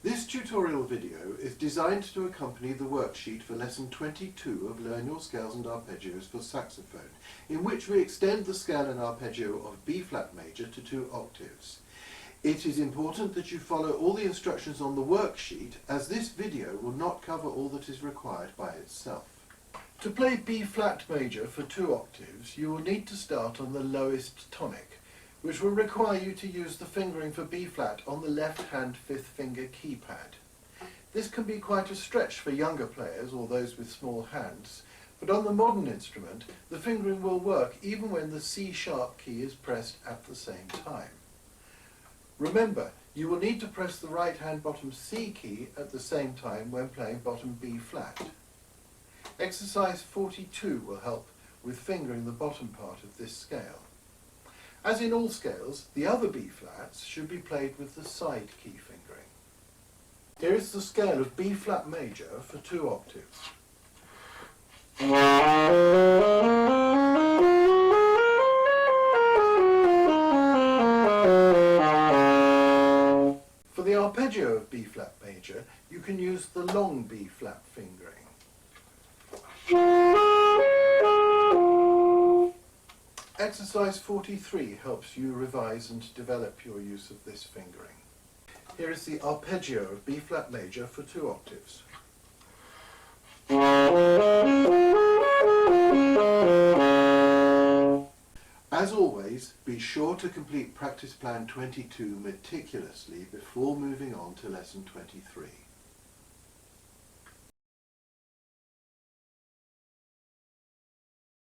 This tutorial video is designed to accompany the worksheet for lesson 22 of Learn Your Scales and Arpeggios for Saxophone, in which we extend the scale and arpeggio of B-flat major to 2 octaves. It is important that you follow all the instructions on the worksheet, as this video will not cover all that is required by itself. To play B-flat major for 2 octaves, you will need to start on the lowest tonic, which will require you to use the fingering for B-flat on the left-hand 5th finger keypad. This can be quite a stretch for younger players or those with small hands, but on the modern instrument, the fingering will work even when the C-sharp key is pressed at the same time. Remember, you will need to press the right-hand bottom C key at the same time when playing bottom B-flat. Exercise 42 will help with fingering the bottom part of this scale. As in all scales, the other B-flats should be played with the side key fingering. Here is the scale of B-flat major for 2 octaves. For the arpeggio of B-flat major, you can use the long B-flat fingering. Exercise 43 helps you revise and develop your use of this fingering. Here is the arpeggio of B-flat major for 2 octaves. As always, be sure to complete practice plan 22 meticulously before moving on to lesson 23.